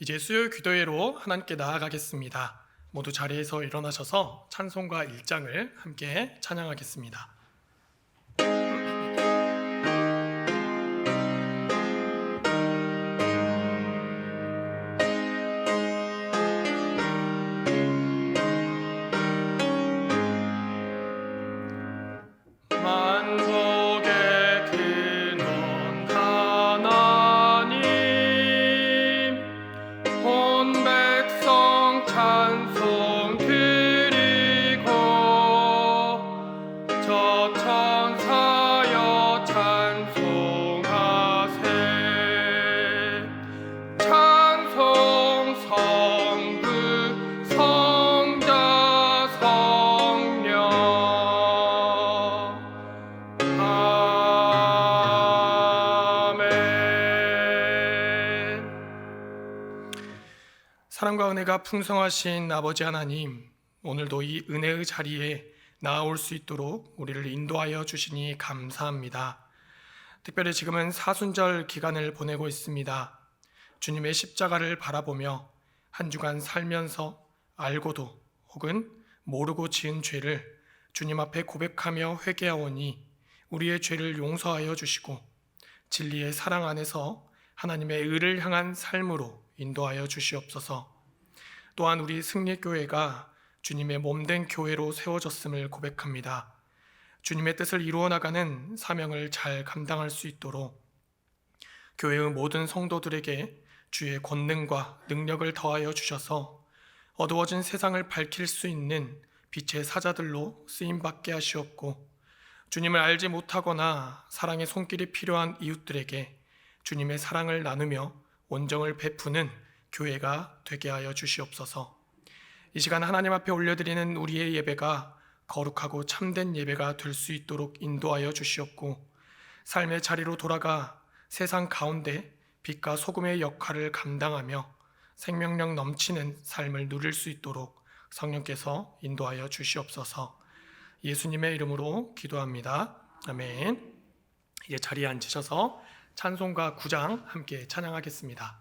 이제 수요 기도회로 하나님께 나아가겠습니다. 모두 자리에서 일어나셔서 찬송가 1장을 함께 찬양하겠습니다. 만국의 근원 하나님, 온 백성 찬송 드리고 저 천사여 찬송하세. 찬송 성부 성자 성령 아멘. 사랑과 은혜가 풍성하신 아버지 하나님, 오늘도 이 은혜의 자리에 나아올 수 있도록 우리를 인도하여 주시니 감사합니다. 특별히 지금은 사순절 기간을 보내고 있습니다. 주님의 십자가를 바라보며 한 주간 살면서 알고도 혹은 모르고 지은 죄를 주님 앞에 고백하며 회개하오니 우리의 죄를 용서하여 주시고 진리의 사랑 안에서 하나님의 의를 향한 삶으로 인도하여 주시옵소서. 또한 우리 승리교회가 주님의 몸된 교회로 세워졌음을 고백합니다. 주님의 뜻을 이루어 나가는 사명을 잘 감당할 수 있도록 교회의 모든 성도들에게 주의 권능과 능력을 더하여 주셔서 어두워진 세상을 밝힐 수 있는 빛의 사자들로 쓰임받게 하시옵고, 주님을 알지 못하거나 사랑의 손길이 필요한 이웃들에게 주님의 사랑을 나누며 온정을 베푸는 교회가 되게 하여 주시옵소서. 이 시간 하나님 앞에 올려드리는 우리의 예배가 거룩하고 참된 예배가 될 수 있도록 인도하여 주시옵고, 삶의 자리로 돌아가 세상 가운데 빛과 소금의 역할을 감당하며 생명력 넘치는 삶을 누릴 수 있도록 성령께서 인도하여 주시옵소서. 예수님의 이름으로 기도합니다. 아멘. 이제 자리에 앉으셔서 찬송가 9장 함께 찬양하겠습니다.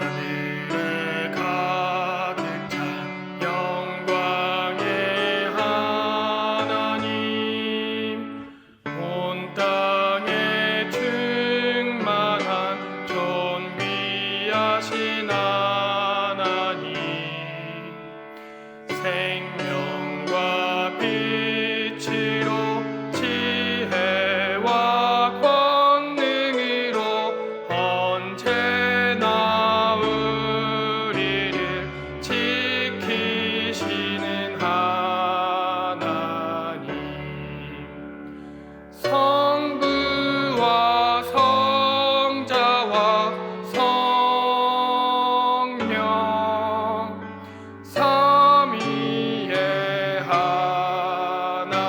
하늘에 가득 찬 영광의 하나님, 온 땅에 충만한 존귀하신 하나님, 생명과 빛으로 지혜와 권능으로 언제나 우리를 지키시는 하나님, 성부와 성자와 성령 삼위의 하나님,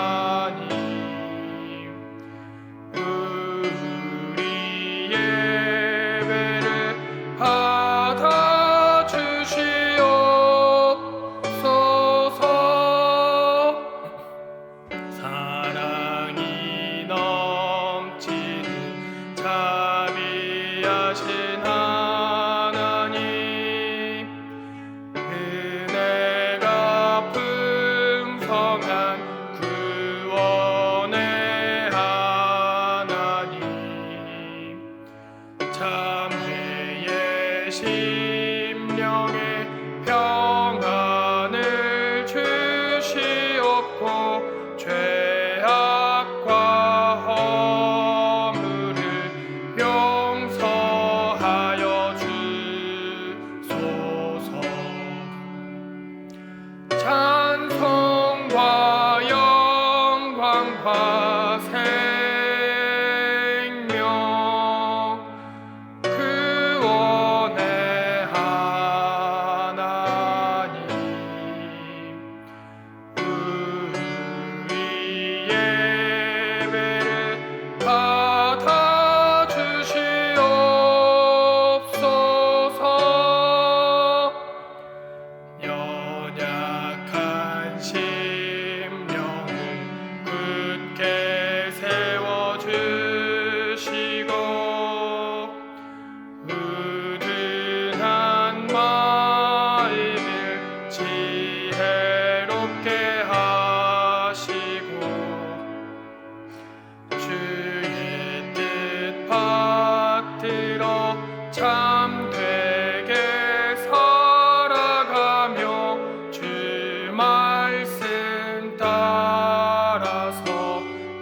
우리 예배를 받아주시옵소서. 사랑이 넘치는 자비하신 하나님, 은혜가 풍성한 구원의 하나님, 참회의 심령에 평안을 주시옵고 죄악과 허물을 용서하여 주소서. 찬송과 영광과 생명 구원의 하나님, 우리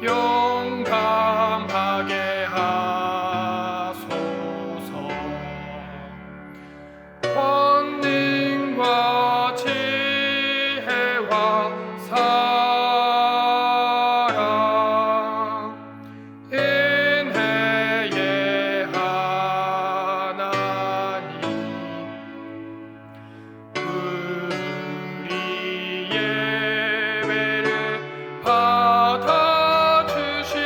용감하게 하소서. 권능과 지혜와 사랑, 은혜의 하나님, 우리 예배를 받아 주시옵소서.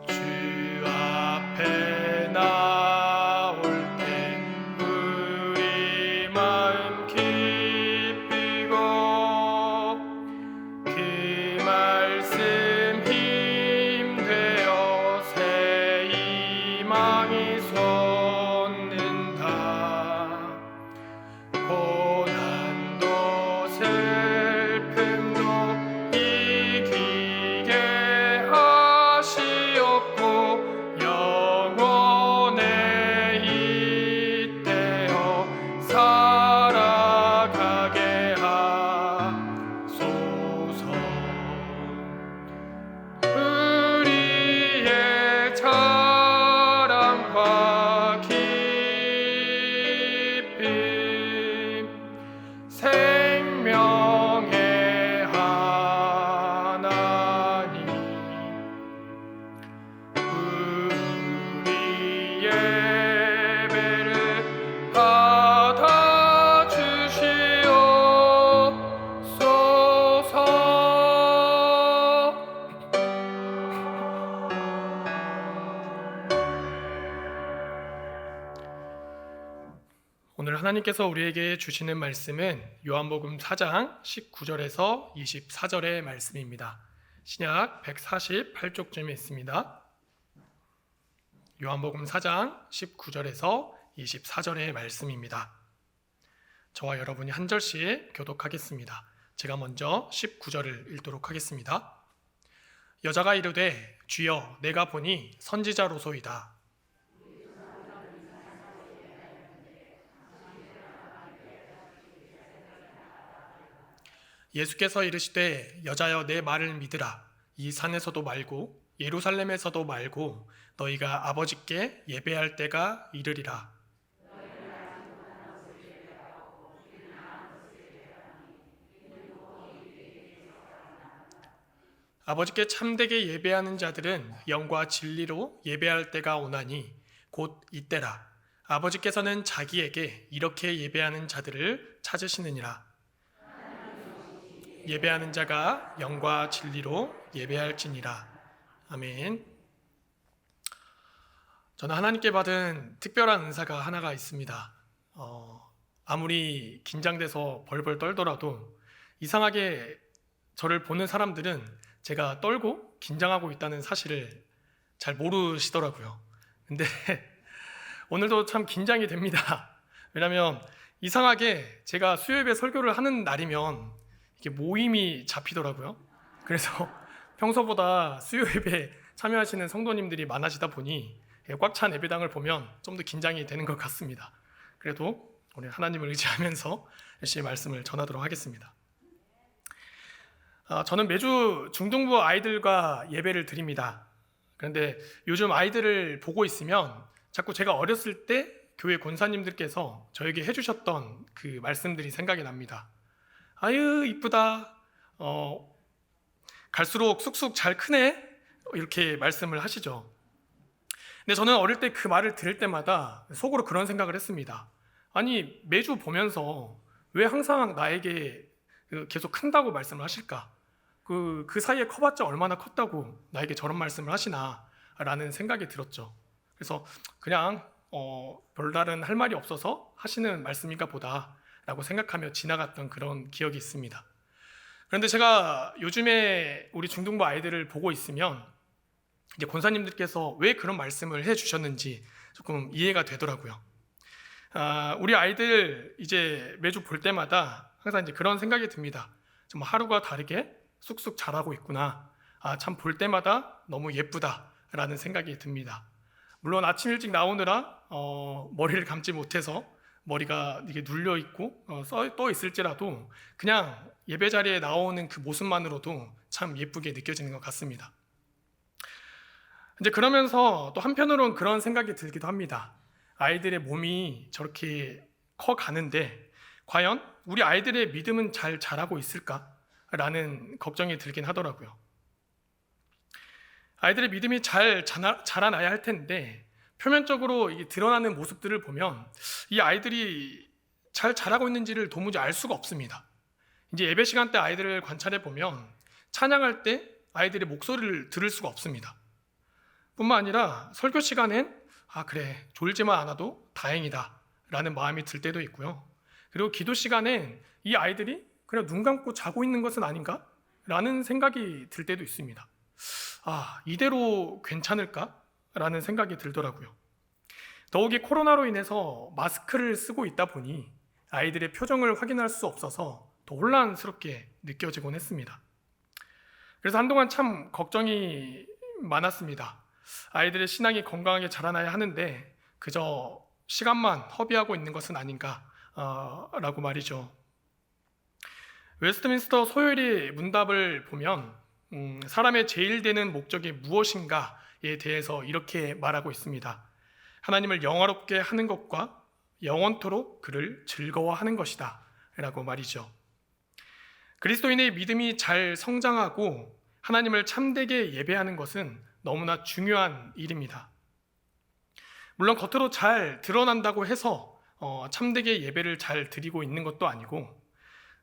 주 앞에 나올 때 우리 마음 기쁘고 그 말씀 힘되어 새 희망이 솟는다. 고난도 슬픔도 이기게 하시옵고 영원에 잇대어 살아가게 하소서. 우리의 자랑과 기쁨, 생명의 하나님, 우리 예배를 받아 주시옵소서. 오늘 하나님께서 우리에게 주시는 말씀은 요한복음 4장 19절에서 24절의 말씀입니다. 신약 148쪽쯤에 있습니다. 요한복음 4장 19절에서 24절의 말씀입니다. 저와 여러분이 한 절씩 교독하겠습니다. 제가 먼저 19절을 읽도록 하겠습니다. 여자가 이르되 주여 내가 보니 선지자로소이다. 예수께서 이르시되 여자여 내 말을 믿으라. 이 산에서도 말고 예루살렘에서도 말고 너희가 아버지께 예배할 때가 이르리라. 아버지께 참되게 예배하는 자들은 영과 진리로 예배할 때가 오나니 곧 이때라. 아버지께서는 자기에게 이렇게 예배하는 자들을 찾으시느니라. 예배하는 자가 영과 진리로 예배할지니라. 아멘. 저는 하나님께 받은 특별한 은사가 하나가 있습니다. 아무리 긴장돼서 벌벌 떨더라도 이상하게 저를 보는 사람들은 제가 떨고 긴장하고 있다는 사실을 잘 모르시더라고요. 근데 오늘도 참 긴장이 됩니다. 왜냐하면 이상하게 제가 수요예배 설교를 하는 날이면 이게 모임이 잡히더라고요. 그래서 평소보다 수요예배 참여하시는 성도님들이 많아지다 보니 꽉 찬 예배당을 보면 좀 더 긴장이 되는 것 같습니다. 그래도 오늘 하나님을 의지하면서 열심히 말씀을 전하도록 하겠습니다. 저는 매주 중등부 아이들과 예배를 드립니다. 그런데 요즘 아이들을 보고 있으면 자꾸 제가 어렸을 때 교회 권사님들께서 저에게 해주셨던 그 말씀들이 생각이 납니다. 아유 이쁘다, 갈수록 쑥쑥 잘 크네, 이렇게 말씀을 하시죠. 근데 저는 어릴 때 그 말을 들을 때마다 속으로 그런 생각을 했습니다. 아니 매주 보면서 왜 항상 나에게 계속 큰다고 말씀을 하실까? 그 사이에 커봤자 얼마나 컸다고 나에게 저런 말씀을 하시나 라는 생각이 들었죠. 그래서 그냥 별다른 할 말이 없어서 하시는 말씀인가 보다 라고 생각하며 지나갔던 그런 기억이 있습니다. 그런데 제가 요즘에 우리 중등부 아이들을 보고 있으면 이제 권사님들께서 왜 그런 말씀을 해주셨는지 조금 이해가 되더라고요. 우리 아이들 이제 매주 볼 때마다 항상 이제 그런 생각이 듭니다. 정말 하루가 다르게 쑥쑥 자라고 있구나. 참 볼 때마다 너무 예쁘다라는 생각이 듭니다. 물론 아침 일찍 나오느라 머리를 감지 못해서 머리가 이게 눌려 있고 떠 있을지라도 그냥 예배 자리에 나오는 그 모습만으로도 참 예쁘게 느껴지는 것 같습니다. 이제 그러면서 또 한편으로는 그런 생각이 들기도 합니다. 아이들의 몸이 저렇게 커 가는데 과연 우리 아이들의 믿음은 잘 자라고 있을까라는 걱정이 들긴 하더라고요. 아이들의 믿음이 잘 자라나야 할 텐데 표면적으로 이게 드러나는 모습들을 보면 이 아이들이 잘 자라고 있는지를 도무지 알 수가 없습니다. 이제 예배 시간 때 아이들을 관찰해 보면 찬양할 때 아이들의 목소리를 들을 수가 없습니다. 뿐만 아니라 설교 시간엔 그래 졸지만 않아도 다행이다 라는 마음이 들 때도 있고요. 그리고 기도 시간엔 이 아이들이 그냥 눈 감고 자고 있는 것은 아닌가? 라는 생각이 들 때도 있습니다. 이대로 괜찮을까? 라는 생각이 들더라고요. 더욱이 코로나로 인해서 마스크를 쓰고 있다 보니 아이들의 표정을 확인할 수 없어서 더 혼란스럽게 느껴지곤 했습니다. 그래서 한동안 참 걱정이 많았습니다. 아이들의 신앙이 건강하게 자라나야 하는데 그저 시간만 허비하고 있는 것은 아닌가 라고 말이죠. 웨스트민스터 소요일의 문답을 보면 사람의 제일 되는 목적이 무엇인가에 대해서 이렇게 말하고 있습니다. 하나님을 영화롭게 하는 것과 영원토록 그를 즐거워하는 것이다 라고 말이죠. 그리스도인의 믿음이 잘 성장하고 하나님을 참되게 예배하는 것은 너무나 중요한 일입니다. 물론 겉으로 잘 드러난다고 해서 참되게 예배를 잘 드리고 있는 것도 아니고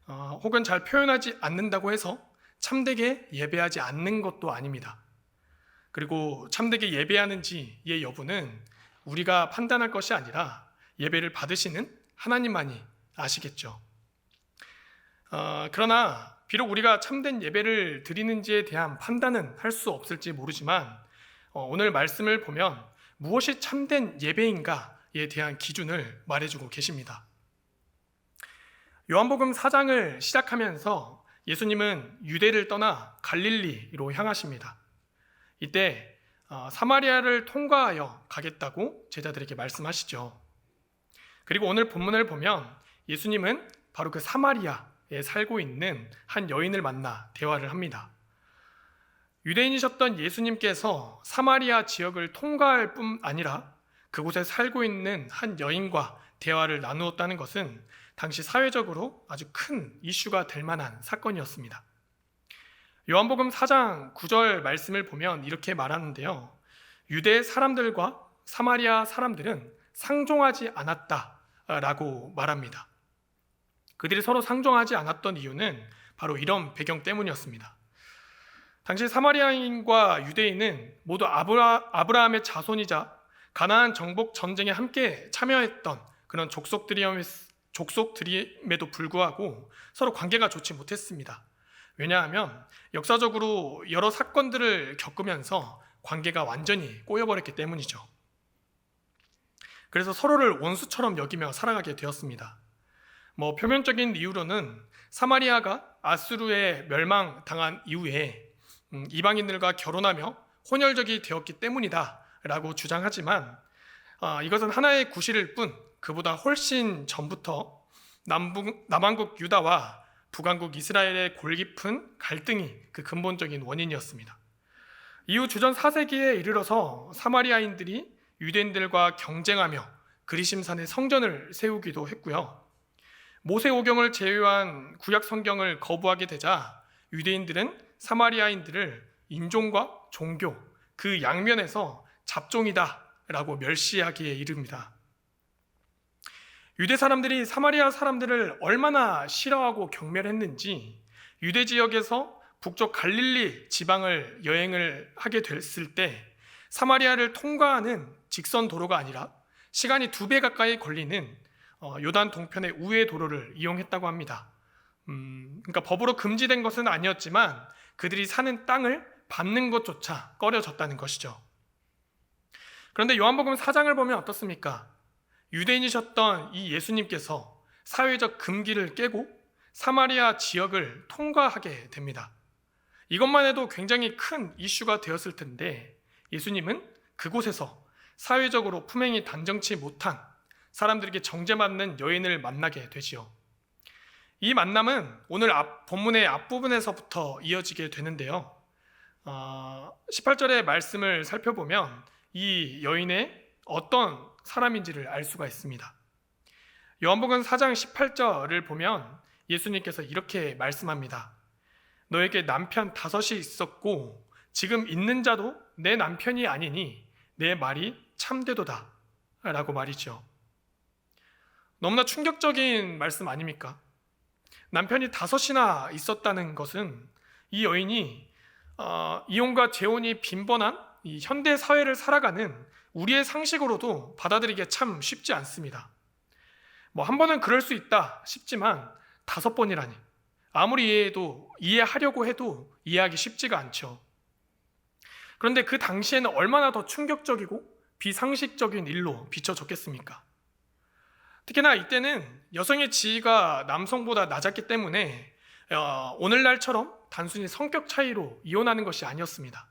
혹은 잘 표현하지 않는다고 해서 참되게 예배하지 않는 것도 아닙니다. 그리고 참되게 예배하는지의 여부는 우리가 판단할 것이 아니라 예배를 받으시는 하나님만이 아시겠죠. 그러나 비록 우리가 참된 예배를 드리는지에 대한 판단은 할 수 없을지 모르지만 오늘 말씀을 보면 무엇이 참된 예배인가에 대한 기준을 말해주고 계십니다. 요한복음 4장을 시작하면서 예수님은 유대를 떠나 갈릴리로 향하십니다. 이때 사마리아를 통과하여 가겠다고 제자들에게 말씀하시죠. 그리고 오늘 본문을 보면 예수님은 바로 그 사마리아에 살고 있는 한 여인을 만나 대화를 합니다. 유대인이셨던 예수님께서 사마리아 지역을 통과할 뿐 아니라 그곳에 살고 있는 한 여인과 대화를 나누었다는 것은 당시 사회적으로 아주 큰 이슈가 될 만한 사건이었습니다. 요한복음 4장 9절 말씀을 보면 이렇게 말하는데요. 유대 사람들과 사마리아 사람들은 상종하지 않았다라고 말합니다. 그들이 서로 상종하지 않았던 이유는 바로 이런 배경 때문이었습니다. 당시 사마리아인과 유대인은 모두 아브라함의 자손이자 가나안 정복 전쟁에 함께 참여했던 그런 족속들임에도 불구하고 서로 관계가 좋지 못했습니다. 왜냐하면 역사적으로 여러 사건들을 겪으면서 관계가 완전히 꼬여버렸기 때문이죠. 그래서 서로를 원수처럼 여기며 살아가게 되었습니다. 표면적인 이유로는 사마리아가 아수르에 멸망당한 이후에 이방인들과 결혼하며 혼혈족이 되었기 때문이다 라고 주장하지만 이것은 하나의 구실일 뿐 그보다 훨씬 전부터 남왕국 유다와 북왕국 이스라엘의 골깊은 갈등이 그 근본적인 원인이었습니다. 이후 주전 4세기에 이르러서 사마리아인들이 유대인들과 경쟁하며 그리심산에 성전을 세우기도 했고요. 모세오경을 제외한 구약 성경을 거부하게 되자 유대인들은 사마리아인들을 인종과 종교 그 양면에서 잡종이다 라고 멸시하기에 이릅니다. 유대 사람들이 사마리아 사람들을 얼마나 싫어하고 경멸했는지 유대 지역에서 북쪽 갈릴리 지방을 여행을 하게 됐을 때 사마리아를 통과하는 직선 도로가 아니라 시간이 2배 가까이 걸리는 요단 동편의 우회 도로를 이용했다고 합니다. 그러니까 법으로 금지된 것은 아니었지만 그들이 사는 땅을 밟는 것조차 꺼려졌다는 것이죠. 그런데 요한복음 4장을 보면 어떻습니까? 유대인이셨던 이 예수님께서 사회적 금기를 깨고 사마리아 지역을 통과하게 됩니다. 이것만 해도 굉장히 큰 이슈가 되었을 텐데 예수님은 그곳에서 사회적으로 품행이 단정치 못한 사람들에게 정죄받는 여인을 만나게 되지요. 이 만남은 오늘 본문의 앞부분에서부터 이어지게 되는데요. 18절의 말씀을 살펴보면 이 여인의 어떤 사람인지를 알 수가 있습니다. 요한복음 4장 18절을 보면 예수님께서 이렇게 말씀합니다. 너에게 남편 5이 있었고 지금 있는 자도 내 남편이 아니니 내 말이 참되도다 라고 말이죠. 너무나 충격적인 말씀 아닙니까? 남편이 5이나 있었다는 것은 이 여인이 이혼과 재혼이 빈번한 이 현대 사회를 살아가는 우리의 상식으로도 받아들이기가 참 쉽지 않습니다. 한 번은 그럴 수 있다 싶지만 5번이라니 아무리 이해하려고 해도 이해하기 쉽지가 않죠. 그런데 그 당시에는 얼마나 더 충격적이고 비상식적인 일로 비춰졌겠습니까? 특히나 이때는 여성의 지위가 남성보다 낮았기 때문에 오늘날처럼 단순히 성격 차이로 이혼하는 것이 아니었습니다.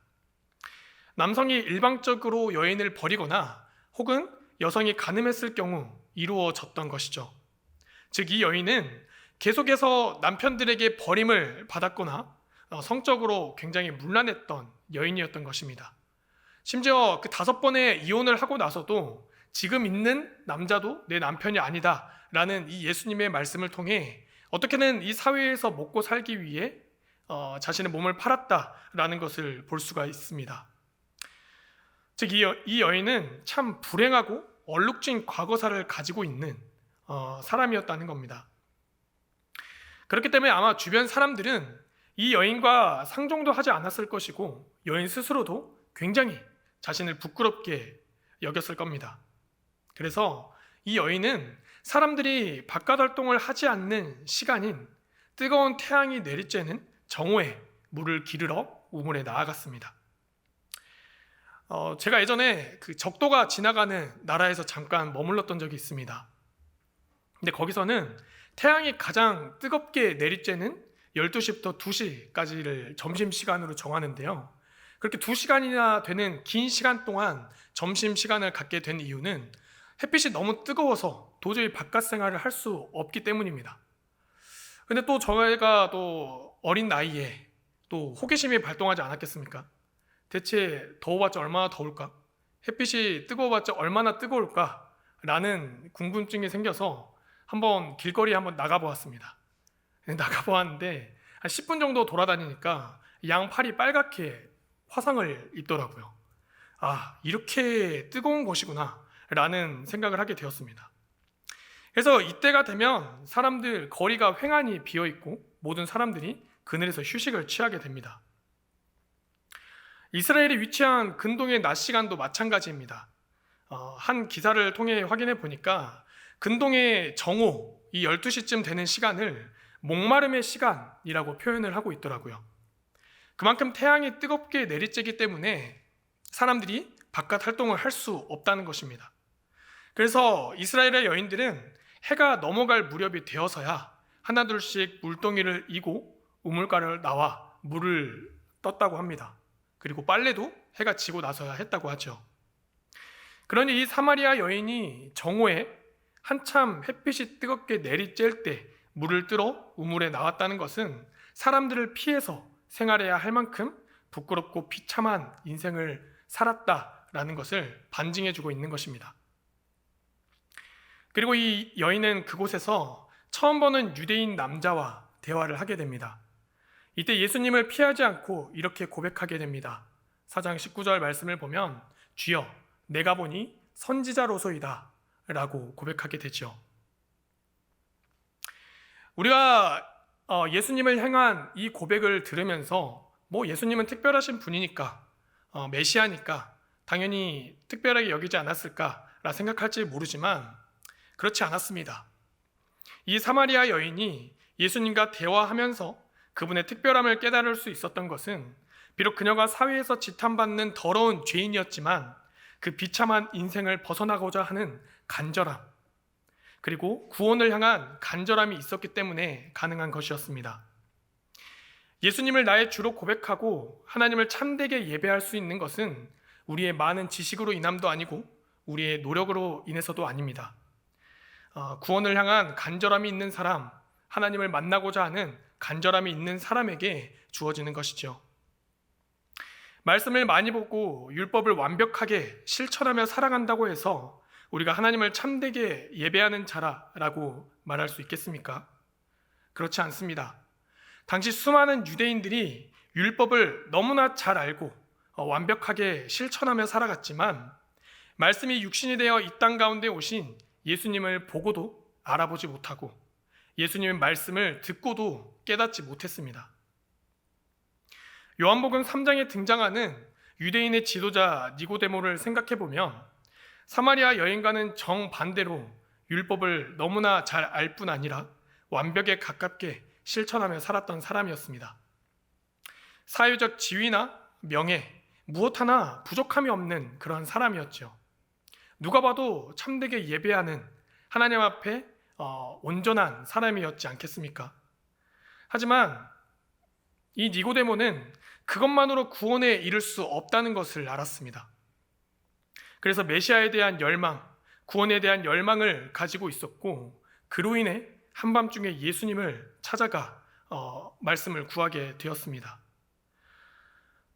남성이 일방적으로 여인을 버리거나 혹은 여성이 간음했을 경우 이루어졌던 것이죠. 즉 이 여인은 계속해서 남편들에게 버림을 받았거나 성적으로 굉장히 문란했던 여인이었던 것입니다. 심지어 그 5번의 이혼을 하고 나서도 지금 있는 남자도 내 남편이 아니다 라는 이 예수님의 말씀을 통해 어떻게든 이 사회에서 먹고 살기 위해 자신의 몸을 팔았다라는 것을 볼 수가 있습니다. 즉 이 여인은 참 불행하고 얼룩진 과거사를 가지고 있는 사람이었다는 겁니다. 그렇기 때문에 아마 주변 사람들은 이 여인과 상종도 하지 않았을 것이고 여인 스스로도 굉장히 자신을 부끄럽게 여겼을 겁니다. 그래서 이 여인은 사람들이 바깥 활동을 하지 않는 시간인 뜨거운 태양이 내리쬐는 정오에 물을 기르러 우물에 나아갔습니다. 제가 예전에 그 적도가 지나가는 나라에서 잠깐 머물렀던 적이 있습니다. 근데 거기서는 태양이 가장 뜨겁게 내리쬐는 12시부터 2시까지를 점심시간으로 정하는데요. 그렇게 2시간이나 되는 긴 시간 동안 점심시간을 갖게 된 이유는 햇빛이 너무 뜨거워서 도저히 바깥 생활을 할 수 없기 때문입니다. 근데 또 저희가 또 어린 나이에 또 호기심이 발동하지 않았겠습니까? 대체 더워봤자 얼마나 더울까? 햇빛이 뜨거워봤자 얼마나 뜨거울까? 라는 궁금증이 생겨서 한번 길거리에 한번 나가보았습니다. 나가보았는데 한 10분 정도 돌아다니니까 양팔이 빨갛게 화상을 입더라고요. 이렇게 뜨거운 곳이구나 라는 생각을 하게 되었습니다. 그래서 이때가 되면 사람들 거리가 횡하니 비어있고 모든 사람들이 그늘에서 휴식을 취하게 됩니다. 이스라엘에 위치한 근동의 낮 시간도 마찬가지입니다. 한 기사를 통해 확인해 보니까 근동의 정오, 이 12시쯤 되는 시간을 목마름의 시간이라고 표현을 하고 있더라고요. 그만큼 태양이 뜨겁게 내리쬐기 때문에 사람들이 바깥 활동을 할 수 없다는 것입니다. 그래서 이스라엘의 여인들은 해가 넘어갈 무렵이 되어서야 하나둘씩 물동이를 이고 우물가를 나와 물을 떴다고 합니다. 그리고 빨래도 해가 지고 나서야 했다고 하죠. 그러니 이 사마리아 여인이 정오에 한참 햇빛이 뜨겁게 내리쬐을 때 물을 뜨러 우물에 나왔다는 것은 사람들을 피해서 생활해야 할 만큼 부끄럽고 비참한 인생을 살았다라는 것을 반증해주고 있는 것입니다. 그리고 이 여인은 그곳에서 처음 보는 유대인 남자와 대화를 하게 됩니다. 이때 예수님을 피하지 않고 이렇게 고백하게 됩니다. 4장 19절 말씀을 보면 주여 내가 보니 선지자로소이다 라고 고백하게 되죠. 우리가 예수님을 향한 이 고백을 들으면서 예수님은 특별하신 분이니까 메시아니까 당연히 특별하게 여기지 않았을까라 생각할지 모르지만 그렇지 않았습니다. 이 사마리아 여인이 예수님과 대화하면서 그분의 특별함을 깨달을 수 있었던 것은 비록 그녀가 사회에서 지탄받는 더러운 죄인이었지만 그 비참한 인생을 벗어나고자 하는 간절함, 그리고 구원을 향한 간절함이 있었기 때문에 가능한 것이었습니다. 예수님을 나의 주로 고백하고 하나님을 참되게 예배할 수 있는 것은 우리의 많은 지식으로 인함도 아니고 우리의 노력으로 인해서도 아닙니다. 구원을 향한 간절함이 있는 사람, 하나님을 만나고자 하는 간절함이 있는 사람에게 주어지는 것이죠. 말씀을 많이 보고 율법을 완벽하게 실천하며 살아간다고 해서 우리가 하나님을 참되게 예배하는 자라고 말할 수 있겠습니까? 그렇지 않습니다. 당시 수많은 유대인들이 율법을 너무나 잘 알고 완벽하게 실천하며 살아갔지만 말씀이 육신이 되어 이 땅 가운데 오신 예수님을 보고도 알아보지 못하고 예수님의 말씀을 듣고도 깨닫지 못했습니다. 요한복음 3장에 등장하는 유대인의 지도자 니고데모를 생각해보면 사마리아 여인과는 정반대로 율법을 너무나 잘 알 뿐 아니라 완벽에 가깝게 실천하며 살았던 사람이었습니다. 사회적 지위나 명예, 무엇 하나 부족함이 없는 그런 사람이었죠. 누가 봐도 참되게 예배하는 하나님 앞에 온전한 사람이었지 않겠습니까? 하지만 이 니고데모는 그것만으로 구원에 이를 수 없다는 것을 알았습니다. 그래서 메시아에 대한 열망, 구원에 대한 열망을 가지고 있었고 그로 인해 한밤중에 예수님을 찾아가 말씀을 구하게 되었습니다.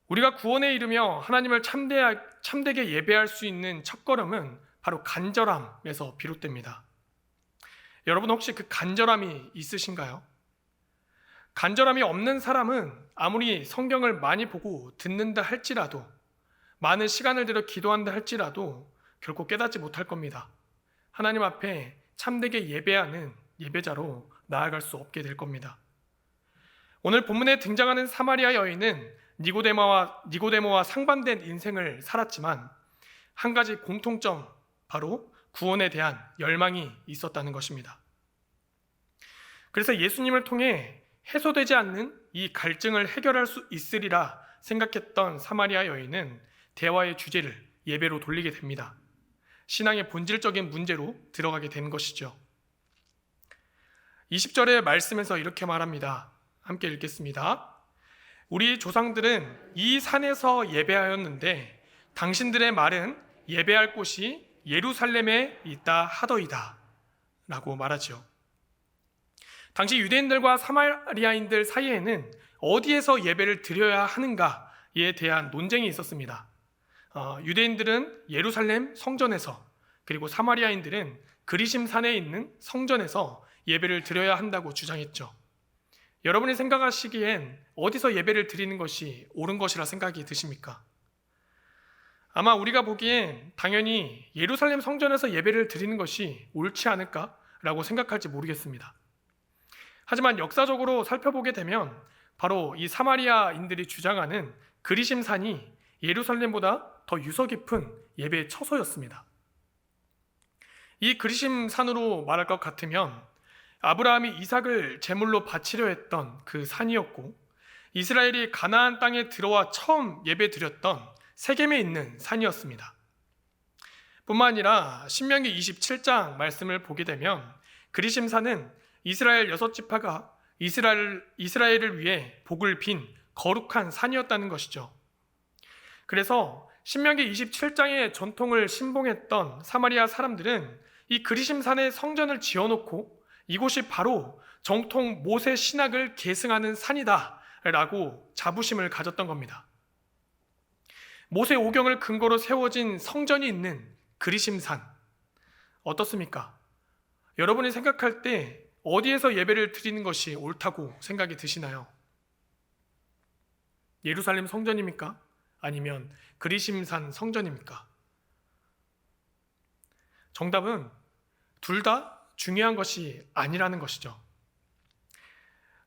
우리가 구원에 이르며 하나님을 참되게 예배할 수 있는 첫걸음은 바로 간절함에서 비롯됩니다. 여러분 혹시 그 간절함이 있으신가요? 간절함이 없는 사람은 아무리 성경을 많이 보고 듣는다 할지라도 많은 시간을 들여 기도한다 할지라도 결코 깨닫지 못할 겁니다. 하나님 앞에 참되게 예배하는 예배자로 나아갈 수 없게 될 겁니다. 오늘 본문에 등장하는 사마리아 여인은 니고데모와 상반된 인생을 살았지만 한 가지 공통점, 바로 구원에 대한 열망이 있었다는 것입니다. 그래서 예수님을 통해 해소되지 않는 이 갈증을 해결할 수 있으리라 생각했던 사마리아 여인은 대화의 주제를 예배로 돌리게 됩니다. 신앙의 본질적인 문제로 들어가게 된 것이죠. 20절의 말씀에서 이렇게 말합니다. 함께 읽겠습니다. 우리 조상들은 이 산에서 예배하였는데 당신들의 말은 예배할 곳이 예루살렘에 있다 하더이다 라고 말하죠. 당시 유대인들과 사마리아인들 사이에는 어디에서 예배를 드려야 하는가에 대한 논쟁이 있었습니다. 유대인들은 예루살렘 성전에서, 그리고 사마리아인들은 그리심 산에 있는 성전에서 예배를 드려야 한다고 주장했죠. 여러분이 생각하시기엔 어디서 예배를 드리는 것이 옳은 것이라 생각이 드십니까? 아마 우리가 보기엔 당연히 예루살렘 성전에서 예배를 드리는 것이 옳지 않을까라고 생각할지 모르겠습니다. 하지만 역사적으로 살펴보게 되면 바로 이 사마리아인들이 주장하는 그리심 산이 예루살렘보다 더 유서 깊은 예배의 처소였습니다. 이 그리심 산으로 말할 것 같으면 아브라함이 이삭을 제물로 바치려 했던 그 산이었고, 이스라엘이 가나안 땅에 들어와 처음 예배 드렸던 세겜에 있는 산이었습니다. 뿐만 아니라 신명기 27장 말씀을 보게 되면 그리심 산은 이스라엘 6지파가 이스라엘을 위해 복을 빈 거룩한 산이었다는 것이죠. 그래서 신명기 27장의 전통을 신봉했던 사마리아 사람들은 이 그리심 산에 성전을 지어놓고 이곳이 바로 정통 모세 신학을 계승하는 산이다 라고 자부심을 가졌던 겁니다. 모세 오경을 근거로 세워진 성전이 있는 그리심 산, 어떻습니까? 여러분이 생각할 때 어디에서 예배를 드리는 것이 옳다고 생각이 드시나요? 예루살렘 성전입니까? 아니면 그리심산 성전입니까? 정답은 둘 다 중요한 것이 아니라는 것이죠.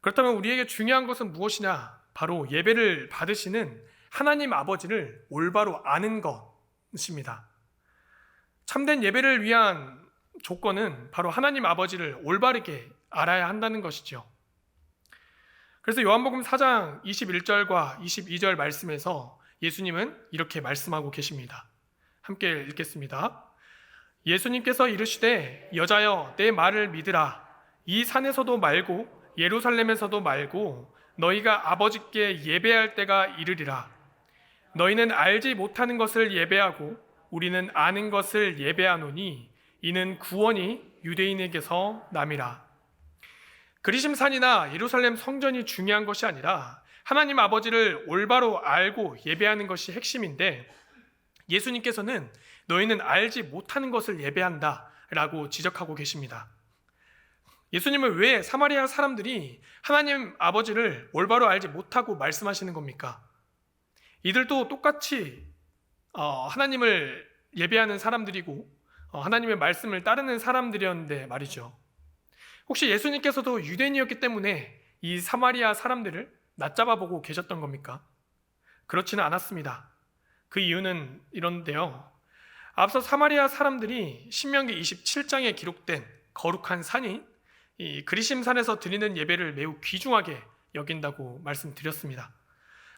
그렇다면 우리에게 중요한 것은 무엇이냐? 바로 예배를 받으시는 하나님 아버지를 올바로 아는 것입니다. 참된 예배를 위한 조건은 바로 하나님 아버지를 올바르게 알아야 한다는 것이죠. 그래서 요한복음 4장 21절과 22절 말씀에서 예수님은 이렇게 말씀하고 계십니다. 함께 읽겠습니다. 예수님께서 이르시되 여자여 내 말을 믿으라. 이 산에서도 말고 예루살렘에서도 말고 너희가 아버지께 예배할 때가 이르리라. 너희는 알지 못하는 것을 예배하고 우리는 아는 것을 예배하노니 이는 구원이 유대인에게서 남이라. 그리심산이나 예루살렘 성전이 중요한 것이 아니라 하나님 아버지를 올바로 알고 예배하는 것이 핵심인데, 예수님께서는 너희는 알지 못하는 것을 예배한다 라고 지적하고 계십니다. 예수님은 왜 사마리아 사람들이 하나님 아버지를 올바로 알지 못하고 말씀하시는 겁니까? 이들도 똑같이 하나님을 예배하는 사람들이고 하나님의 말씀을 따르는 사람들이었는데 말이죠. 혹시 예수님께서도 유대인이었기 때문에 이 사마리아 사람들을 낮잡아 보고 계셨던 겁니까? 그렇지는 않았습니다. 그 이유는 이런데요. 앞서 사마리아 사람들이 신명기 27장에 기록된 거룩한 산인 이 그리심산에서 드리는 예배를 매우 귀중하게 여긴다고 말씀드렸습니다.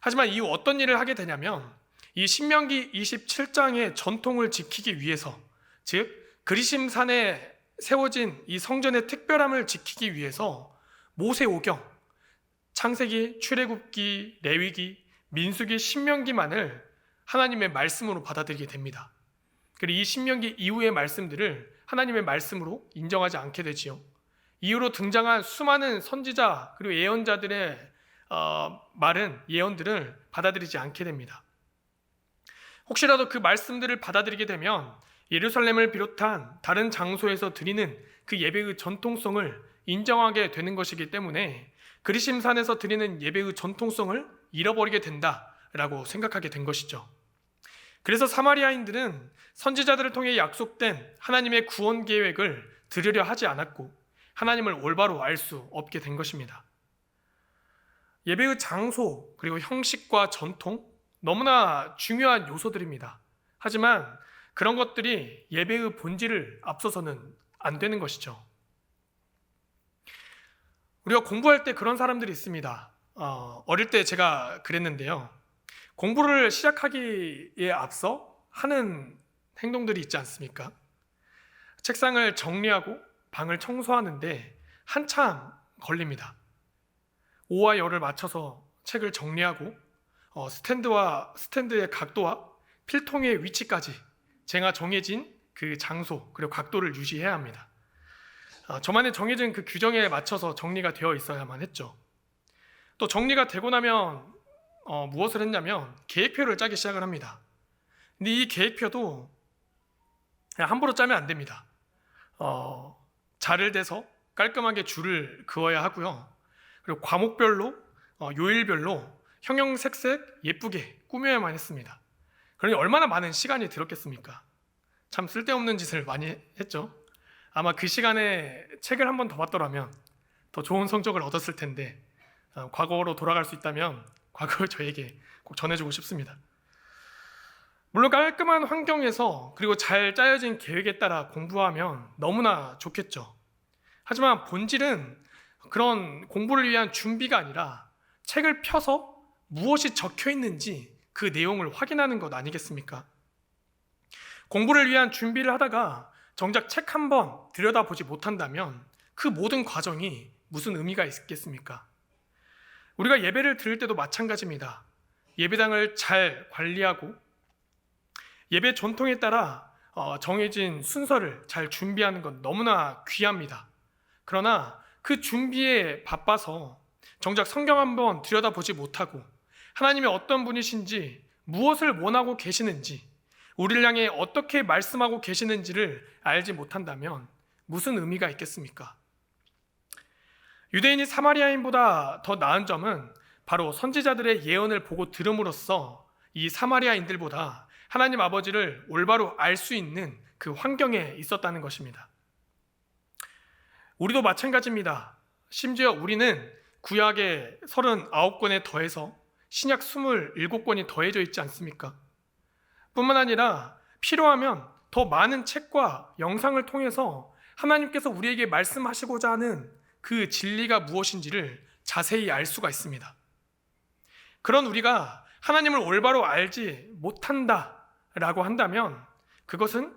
하지만 이후 어떤 일을 하게 되냐면, 이 신명기 27장의 전통을 지키기 위해서, 즉 그리심산에 세워진 이 성전의 특별함을 지키기 위해서 모세오경, 창세기, 출애굽기, 레위기, 민수기, 신명기만을 하나님의 말씀으로 받아들이게 됩니다. 그리고 이 신명기 이후의 말씀들을 하나님의 말씀으로 인정하지 않게 되지요. 이후로 등장한 수많은 선지자 그리고 예언자들의 예언들을 받아들이지 않게 됩니다. 혹시라도 그 말씀들을 받아들이게 되면 예루살렘을 비롯한 다른 장소에서 드리는 그 예배의 전통성을 인정하게 되는 것이기 때문에 그리심산에서 드리는 예배의 전통성을 잃어버리게 된다라고 생각하게 된 것이죠. 그래서 사마리아인들은 선지자들을 통해 약속된 하나님의 구원 계획을 들으려 하지 않았고 하나님을 올바로 알 수 없게 된 것입니다. 예배의 장소 그리고 형식과 전통, 너무나 중요한 요소들입니다. 하지만 그런 것들이 예배의 본질을 앞서서는 안 되는 것이죠. 우리가 공부할 때 그런 사람들이 있습니다. 어릴 때 제가 그랬는데요. 공부를 시작하기에 앞서 하는 행동들이 있지 않습니까? 책상을 정리하고 방을 청소하는데 한참 걸립니다. 오와 열을 맞춰서 책을 정리하고 스탠드의 각도와 필통의 위치까지 제가 정해진 그 장소 그리고 각도를 유지해야 합니다. 저만의 정해진 그 규정에 맞춰서 정리가 되어 있어야만 했죠. 또 정리가 되고 나면 무엇을 했냐면 계획표를 짜기 시작을 합니다. 근데 이 계획표도 그냥 함부로 짜면 안 됩니다. 자를 대서 깔끔하게 줄을 그어야 하고요. 그리고 과목별로 요일별로 형형색색 예쁘게 꾸며야만 했습니다. 그러니 얼마나 많은 시간이 들었겠습니까? 참 쓸데없는 짓을 많이 했죠. 아마 그 시간에 책을 한 번 더 봤더라면 더 좋은 성적을 얻었을 텐데, 과거로 돌아갈 수 있다면 과거를 저에게 꼭 전해주고 싶습니다. 물론 깔끔한 환경에서 그리고 잘 짜여진 계획에 따라 공부하면 너무나 좋겠죠. 하지만 본질은 그런 공부를 위한 준비가 아니라 책을 펴서 무엇이 적혀 있는지 그 내용을 확인하는 것 아니겠습니까? 공부를 위한 준비를 하다가 정작 책 한 번 들여다보지 못한다면 그 모든 과정이 무슨 의미가 있겠습니까? 우리가 예배를 드릴 때도 마찬가지입니다. 예배당을 잘 관리하고 예배 전통에 따라 정해진 순서를 잘 준비하는 건 너무나 귀합니다. 그러나 그 준비에 바빠서 정작 성경 한번 들여다보지 못하고 하나님이 어떤 분이신지, 무엇을 원하고 계시는지, 우리를 향해 어떻게 말씀하고 계시는지를 알지 못한다면 무슨 의미가 있겠습니까? 유대인이 사마리아인보다 더 나은 점은 바로 선지자들의 예언을 보고 들음으로써 이 사마리아인들보다 하나님 아버지를 올바로 알 수 있는 그 환경에 있었다는 것입니다. 우리도 마찬가지입니다. 심지어 우리는 구약의 39권에 더해서 신약 27권이 더해져 있지 않습니까? 뿐만 아니라 필요하면 더 많은 책과 영상을 통해서 하나님께서 우리에게 말씀하시고자 하는 그 진리가 무엇인지를 자세히 알 수가 있습니다. 그런 우리가 하나님을 올바로 알지 못한다라고 한다면 그것은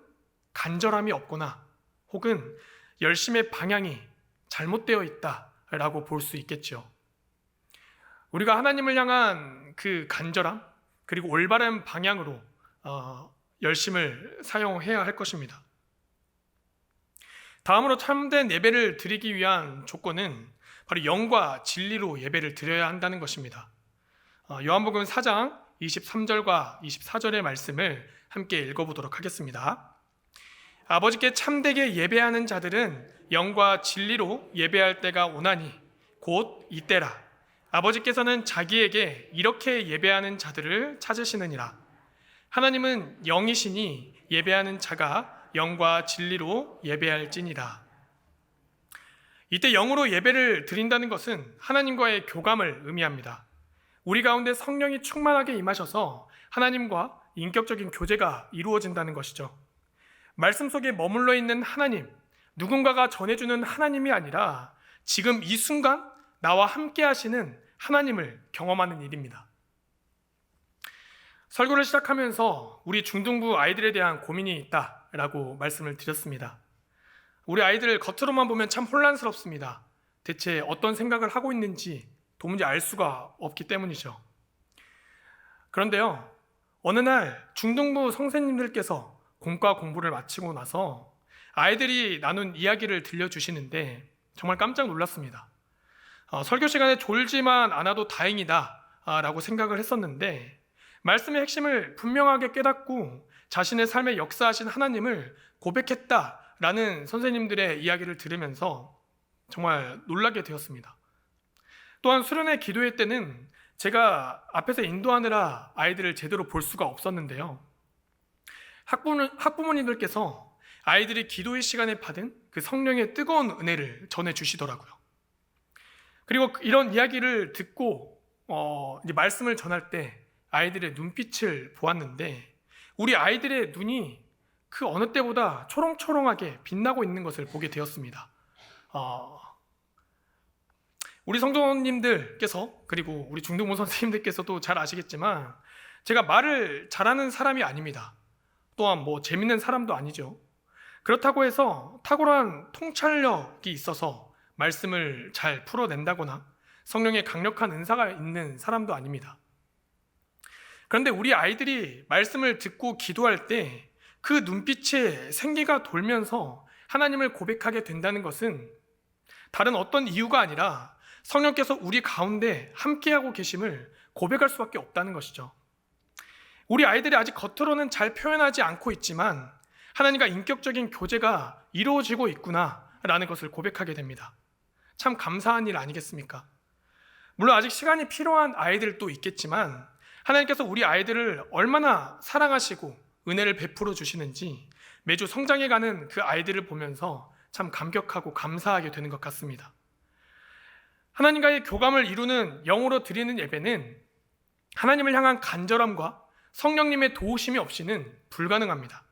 간절함이 없거나 혹은 열심의 방향이 잘못되어 있다라고 볼 수 있겠죠. 우리가 하나님을 향한 그 간절함 그리고 올바른 방향으로 열심을 사용해야 할 것입니다. 다음으로 참된 예배를 드리기 위한 조건은 바로 영과 진리로 예배를 드려야 한다는 것입니다. 요한복음 4장 23절과 24절의 말씀을 함께 읽어보도록 하겠습니다. 아버지께 참되게 예배하는 자들은 영과 진리로 예배할 때가 오나니 곧 이때라. 아버지께서는 자기에게 이렇게 예배하는 자들을 찾으시느니라. 하나님은 영이시니 예배하는 자가 영과 진리로 예배할지니라. 이때 영으로 예배를 드린다는 것은 하나님과의 교감을 의미합니다. 우리 가운데 성령이 충만하게 임하셔서 하나님과 인격적인 교제가 이루어진다는 것이죠. 말씀 속에 머물러 있는 하나님, 누군가가 전해주는 하나님이 아니라 지금 이 순간 나와 함께 하시는 하나님을 경험하는 일입니다. 설교를 시작하면서 우리 중등부 아이들에 대한 고민이 있다라고 말씀을 드렸습니다. 우리 아이들 겉으로만 보면 참 혼란스럽습니다. 대체 어떤 생각을 하고 있는지 도무지 알 수가 없기 때문이죠. 그런데요, 어느 날 중등부 선생님들께서 공과 공부를 마치고 나서 아이들이 나눈 이야기를 들려주시는데 정말 깜짝 놀랐습니다. 설교 시간에 졸지만 않아도 다행이다 라고 생각을 했었는데 말씀의 핵심을 분명하게 깨닫고 자신의 삶에 역사하신 하나님을 고백했다라는 선생님들의 이야기를 들으면서 정말 놀라게 되었습니다. 또한 수련회 기도회 때는 제가 앞에서 인도하느라 아이들을 제대로 볼 수가 없었는데요. 학부모님들께서 아이들이 기도회 시간에 받은 그 성령의 뜨거운 은혜를 전해주시더라고요. 그리고 이런 이야기를 듣고 이제 말씀을 전할 때 아이들의 눈빛을 보았는데 우리 아이들의 눈이 그 어느 때보다 초롱초롱하게 빛나고 있는 것을 보게 되었습니다. 우리 성도님들께서 그리고 우리 중등부 선생님들께서도 잘 아시겠지만 제가 말을 잘하는 사람이 아닙니다. 또한 재밌는 사람도 아니죠. 그렇다고 해서 탁월한 통찰력이 있어서 말씀을 잘 풀어낸다거나 성령의 강력한 은사가 있는 사람도 아닙니다. 그런데 우리 아이들이 말씀을 듣고 기도할 때 그 눈빛에 생기가 돌면서 하나님을 고백하게 된다는 것은 다른 어떤 이유가 아니라 성령께서 우리 가운데 함께하고 계심을 고백할 수밖에 없다는 것이죠. 우리 아이들이 아직 겉으로는 잘 표현하지 않고 있지만 하나님과 인격적인 교제가 이루어지고 있구나라는 것을 고백하게 됩니다. 참 감사한 일 아니겠습니까? 물론 아직 시간이 필요한 아이들도 있겠지만 하나님께서 우리 아이들을 얼마나 사랑하시고 은혜를 베풀어 주시는지 매주 성장해가는 그 아이들을 보면서 참 감격하고 감사하게 되는 것 같습니다. 하나님과의 교감을 이루는 영으로 드리는 예배는 하나님을 향한 간절함과 성령님의 도우심이 없이는 불가능합니다.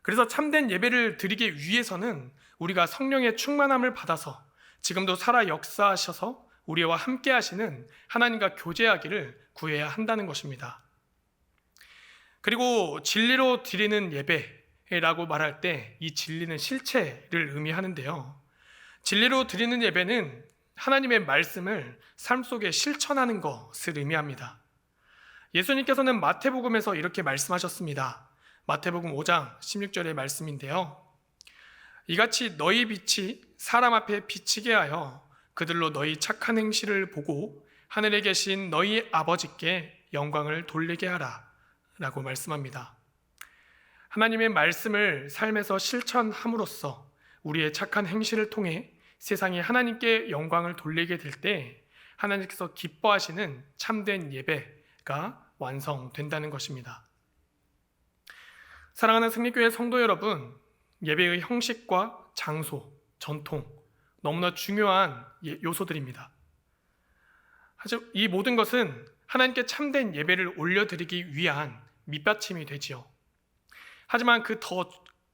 그래서 참된 예배를 드리기 위해서는 우리가 성령의 충만함을 받아서 지금도 살아 역사하셔서 우리와 함께 하시는 하나님과 교제하기를 구해야 한다는 것입니다. 그리고 진리로 드리는 예배라고 말할 때 이 진리는 실체를 의미하는데요. 진리로 드리는 예배는 하나님의 말씀을 삶 속에 실천하는 것을 의미합니다. 예수님께서는 마태복음에서 이렇게 말씀하셨습니다. 마태복음 5장 16절의 말씀인데요. 이같이 너희 빛이 사람 앞에 비치게 하여 그들로 너희 착한 행실을 보고 하늘에 계신 너희 아버지께 영광을 돌리게 하라 라고 말씀합니다. 하나님의 말씀을 삶에서 실천함으로써 우리의 착한 행실을 통해 세상이 하나님께 영광을 돌리게 될 때 하나님께서 기뻐하시는 참된 예배가 완성된다는 것입니다. 사랑하는 승리교회 성도 여러분, 예배의 형식과 장소, 전통 너무나 중요한 요소들입니다. 하지만 이 모든 것은 하나님께 참된 예배를 올려드리기 위한 밑받침이 되지요. 하지만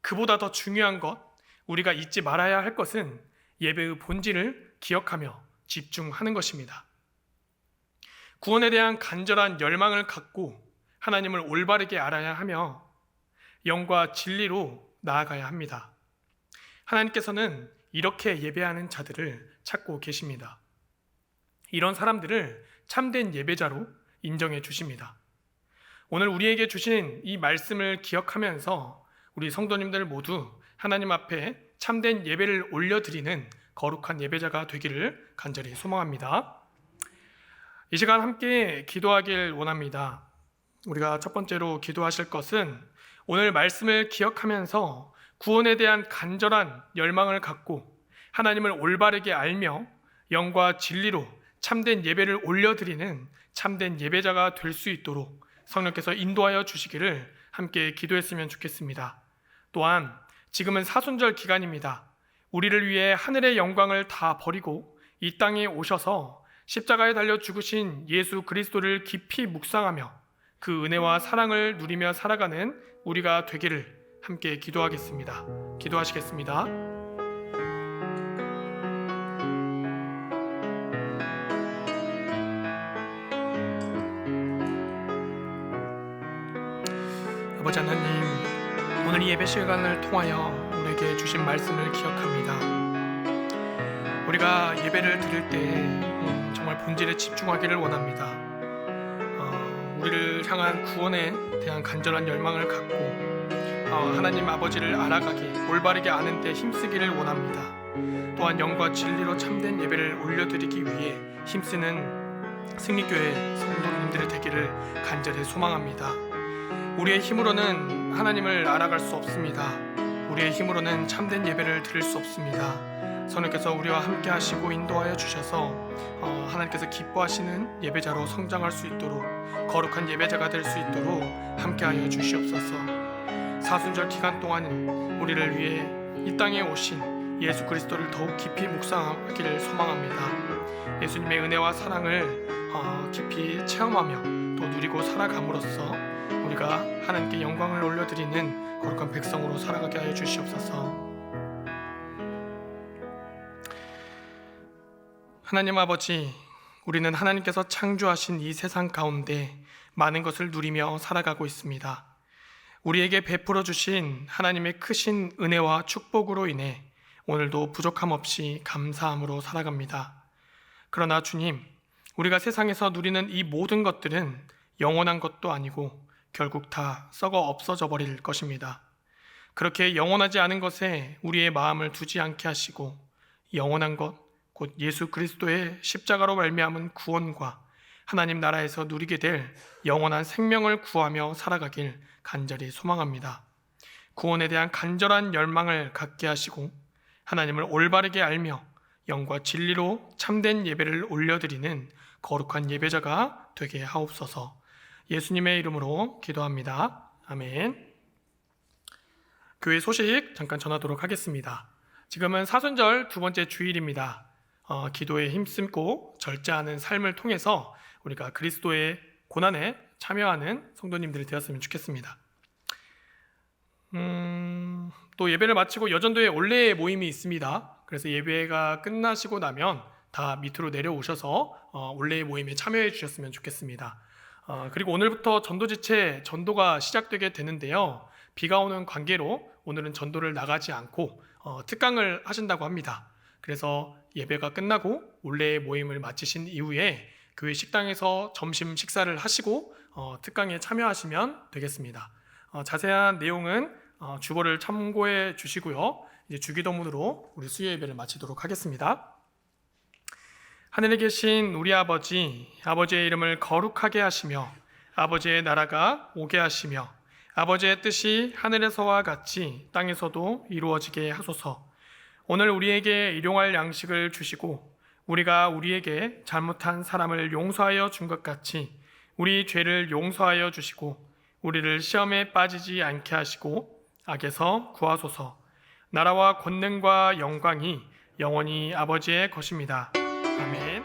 그보다 더 중요한 것, 우리가 잊지 말아야 할 것은 예배의 본질을 기억하며 집중하는 것입니다. 구원에 대한 간절한 열망을 갖고 하나님을 올바르게 알아야 하며 영과 진리로 나아가야 합니다. 하나님께서는 이렇게 예배하는 자들을 찾고 계십니다. 이런 사람들을 참된 예배자로 인정해 주십니다. 오늘 우리에게 주신 이 말씀을 기억하면서 우리 성도님들 모두 하나님 앞에 참된 예배를 올려드리는 거룩한 예배자가 되기를 간절히 소망합니다. 이 시간 함께 기도하길 원합니다. 우리가 첫 번째로 기도하실 것은 오늘 말씀을 기억하면서 구원에 대한 간절한 열망을 갖고 하나님을 올바르게 알며 영과 진리로 참된 예배를 올려드리는 참된 예배자가 될 수 있도록 성령께서 인도하여 주시기를 함께 기도했으면 좋겠습니다. 또한 지금은 사순절 기간입니다. 우리를 위해 하늘의 영광을 다 버리고 이 땅에 오셔서 십자가에 달려 죽으신 예수 그리스도를 깊이 묵상하며 그 은혜와 사랑을 누리며 살아가는 우리가 되기를 함께 기도하겠습니다. 기도하시겠습니다. 아버지 하나님, 오늘 이 예배 시간을 통하여 우리에게 주신 말씀을 기억합니다. 우리가 예배를 드릴 때 정말 본질에 집중하기를 원합니다. 우리를 향한 구원에 대한 간절한 열망을 갖고 하나님 아버지를 알아가기, 올바르게 아는 데 힘쓰기를 원합니다. 또한 영과 진리로 참된 예배를 올려드리기 위해 힘쓰는 승리교회 성도님들이 되기를 간절히 소망합니다. 우리의 힘으로는 하나님을 알아갈 수 없습니다. 우리의 힘으로는 참된 예배를 드릴 수 없습니다. 성령께서 우리와 함께 하시고 인도하여 주셔서 하나님께서 기뻐하시는 예배자로 성장할 수 있도록, 거룩한 예배자가 될 수 있도록 함께하여 주시옵소서. 사순절 기간 동안 우리를 위해 이 땅에 오신 예수 그리스도를 더욱 깊이 묵상하기를 소망합니다. 예수님의 은혜와 사랑을 깊이 체험하며 또 누리고 살아감으로써 우리가 하나님께 영광을 올려드리는 거룩한 백성으로 살아가게 하여 주시옵소서. 하나님 아버지, 우리는 하나님께서 창조하신 이 세상 가운데 많은 것을 누리며 살아가고 있습니다. 우리에게 베풀어 주신 하나님의 크신 은혜와 축복으로 인해 오늘도 부족함 없이 감사함으로 살아갑니다. 그러나 주님, 우리가 세상에서 누리는 이 모든 것들은 영원한 것도 아니고 결국 다 썩어 없어져 버릴 것입니다. 그렇게 영원하지 않은 것에 우리의 마음을 두지 않게 하시고 영원한 것, 곧 예수 그리스도의 십자가로 말미암은 구원과 하나님 나라에서 누리게 될 영원한 생명을 구하며 살아가길 간절히 소망합니다. 구원에 대한 간절한 열망을 갖게 하시고 하나님을 올바르게 알며 영과 진리로 참된 예배를 올려드리는 거룩한 예배자가 되게 하옵소서. 예수님의 이름으로 기도합니다. 아멘. 교회 소식 잠깐 전하도록 하겠습니다. 지금은 사순절 두 번째 주일입니다. 기도에 힘쓰고 절제하는 삶을 통해서 우리가 그리스도의 고난에 참여하는 성도님들이 되었으면 좋겠습니다. 또 예배를 마치고 여전도에 올레 모임이 있습니다. 그래서 예배가 끝나시고 나면 다 밑으로 내려오셔서 올레 모임에 참여해 주셨으면 좋겠습니다. 그리고 오늘부터 전도지체 전도가 시작되게 되는데요. 비가 오는 관계로 오늘은 전도를 나가지 않고 특강을 하신다고 합니다. 그래서 예배가 끝나고 올레 모임을 마치신 이후에 교회 식당에서 점심 식사를 하시고 특강에 참여하시면 되겠습니다. 자세한 내용은 주보를 참고해 주시고요. 이제 주기도문으로 우리 수요 예배를 마치도록 하겠습니다. 하늘에 계신 우리 아버지, 아버지의 이름을 거룩하게 하시며 아버지의 나라가 오게 하시며 아버지의 뜻이 하늘에서와 같이 땅에서도 이루어지게 하소서. 오늘 우리에게 일용할 양식을 주시고 우리가 우리에게 잘못한 사람을 용서하여 준 것 같이 우리 죄를 용서하여 주시고 우리를 시험에 빠지지 않게 하시고 악에서 구하소서. 나라와 권능과 영광이 영원히 아버지의 것입니다. 아멘.